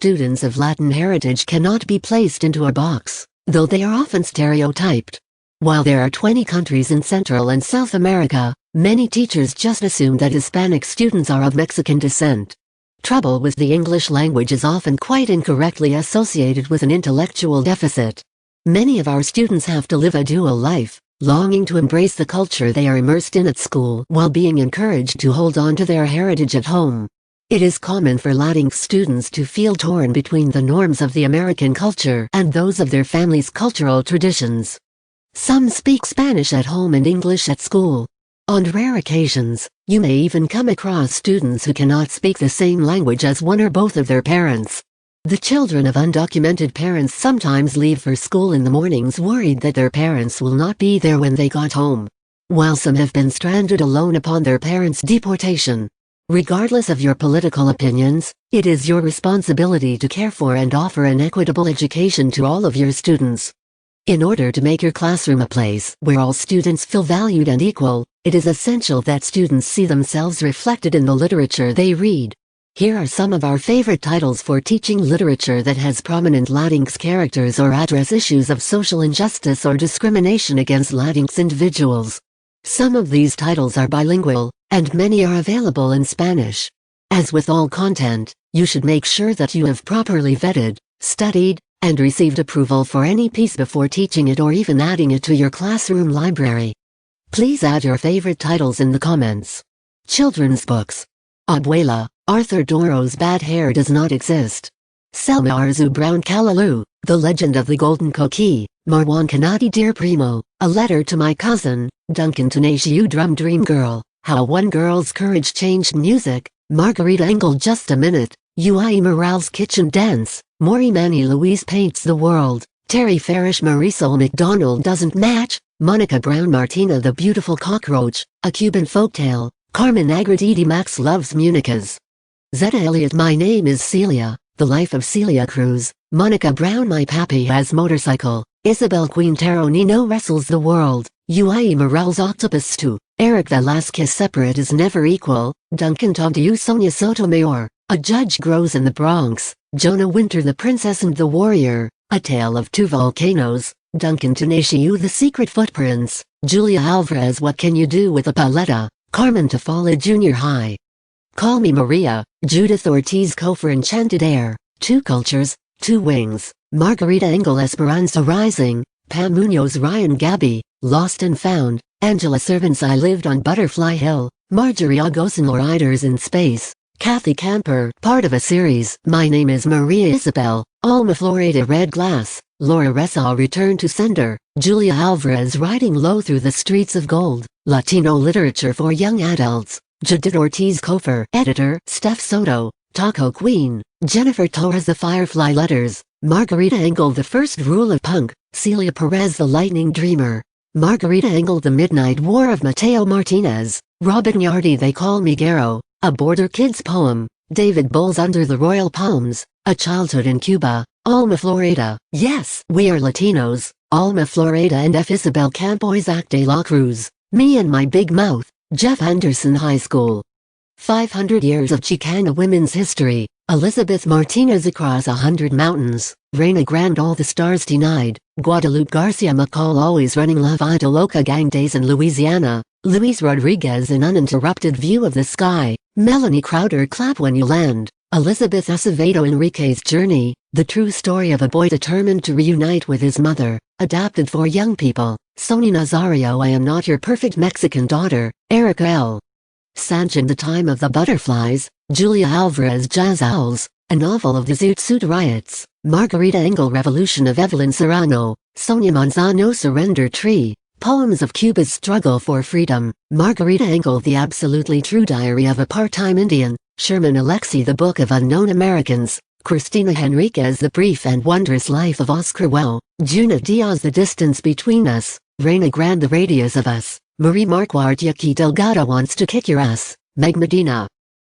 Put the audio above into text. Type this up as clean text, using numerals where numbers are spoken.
students of Latin heritage cannot be placed into a box, though they are often stereotyped. While there are 20 countries in Central and South America, many teachers just assume that Hispanic students are of Mexican descent. Trouble with the English language is often quite incorrectly associated with an intellectual deficit. Many of our students have to live a dual life, longing to embrace the culture they are immersed in at school while being encouraged to hold on to their heritage at home. It is common for Latinx students to feel torn between the norms of the American culture and those of their family's cultural traditions. Some speak Spanish at home and English at school. On rare occasions, you may even come across students who cannot speak the same language as one or both of their parents. The children of undocumented parents sometimes leave for school in the mornings worried that their parents will not be there when they got home, while some have been stranded alone upon their parents' deportation. Regardless of your political opinions, it is your responsibility to care for and offer an equitable education to all of your students. In order to make your classroom a place where all students feel valued and equal, it is essential that students see themselves reflected in the literature they read. Here are some of our favorite titles for teaching literature that has prominent Latinx characters or address issues of social injustice or discrimination against Latinx individuals. Some of these titles are bilingual, and many are available in Spanish. As with all content, you should make sure that you have properly vetted, studied, and received approval for any piece before teaching it or even adding it to your classroom library. Please add your favorite titles in the comments. Children's books. Abuela, Arthur Doro's Bad Hair Does Not Exist. Selma Arzu Brown Callaloo, The Legend of the Golden Coquille, Marwan Kanadi Dear Primo, A Letter to My Cousin, Duncan Tenacious Drum Dream Girl, How One Girl's Courage Changed Music, Margarita Engel Just a Minute, Ui Morales Kitchen Dance, Maury Manny Louise Paints the World, Terry Farish Marisol McDonald Doesn't Match, Monica Brown Martina the Beautiful Cockroach, A Cuban Folktale, Carmen Agradidi Max Loves Munichas. Zeta Elliott My Name is Celia, The Life of Celia Cruz, Monica Brown My Pappy Has Motorcycle, Isabel Quintero Nino Wrestles the World, Ui Morales Octopus Stew, Eric Velasquez Separate is Never Equal, Duncan Tomdiu Sonia Sotomayor, A Judge Grows in the Bronx, Jonah Winter The Princess and the Warrior, A Tale of Two Volcanoes, Duncan Tenacious The Secret Footprints, Julia Alvarez What Can You Do with a Paleta, Carmen Tafala Junior High. Call Me Maria, Judith Ortiz Kofor Enchanted Air, Two Cultures, Two Wings, Margarita Engel Esperanza Rising, Pam Munoz Ryan Gabby, Lost and Found, Angela Servants I Lived on Butterfly Hill, Marjorie Agosin Riders in Space, Kathy Camper Part of a Series, My Name is Maria Isabel, Alma Florida Red Glass, Laura Ressa Return to Sender, Julia Alvarez Riding Low Through the Streets of Gold, Latino Literature for Young Adults, Judith Ortiz Kofor Editor, Steph Soto, Taco Queen, Jennifer Torres The Firefly Letters, Margarita Engel The First Rule of Punk, Celia Perez The Lightning Dreamer, Margarita Engel The Midnight War of Mateo Martinez, Robin Yardy They Call Me Garo, A Border Kids Poem, David Bowles Under the Royal Palms, A Childhood in Cuba, Alma Florida, Yes, We Are Latinos, Alma Florida and F. Isabel Campo Isaac de la Cruz, Me and My Big Mouth, Jeff Anderson High School. 500 Years of Chicana Women's History, Elizabeth Martinez Across 100 Mountains, Reina Grande All the Stars Denied, Guadalupe Garcia McCall Always Running La Vida Loca Gang Days in Louisiana, Luis Rodriguez An Uninterrupted View of the Sky, Melanie Crowder Clap When You Land, Elizabeth Acevedo Enrique's Journey, The True Story of a Boy Determined to Reunite with His Mother, adapted for young people, Sony Nazario I Am Not Your Perfect Mexican Daughter, Erica L. Sanchez The Time of the Butterflies, Julia Alvarez Jazz Owls, A Novel of the Zoot Suit Riots, Margarita Engel Revolution of Evelyn Serrano, Sonia Manzano Surrender Tree, Poems of Cuba's Struggle for Freedom, Margarita Engel The Absolutely True Diary of a Part-Time Indian, Sherman Alexie The Book of Unknown Americans, Cristina Henriquez The Brief and Wondrous Life of Oscar Wilde, Juna Diaz The Distance Between Us, Reina Grande The Radius of Us, Marie Marquardt Yaki Delgado Wants to Kick Your Ass, Meg Medina,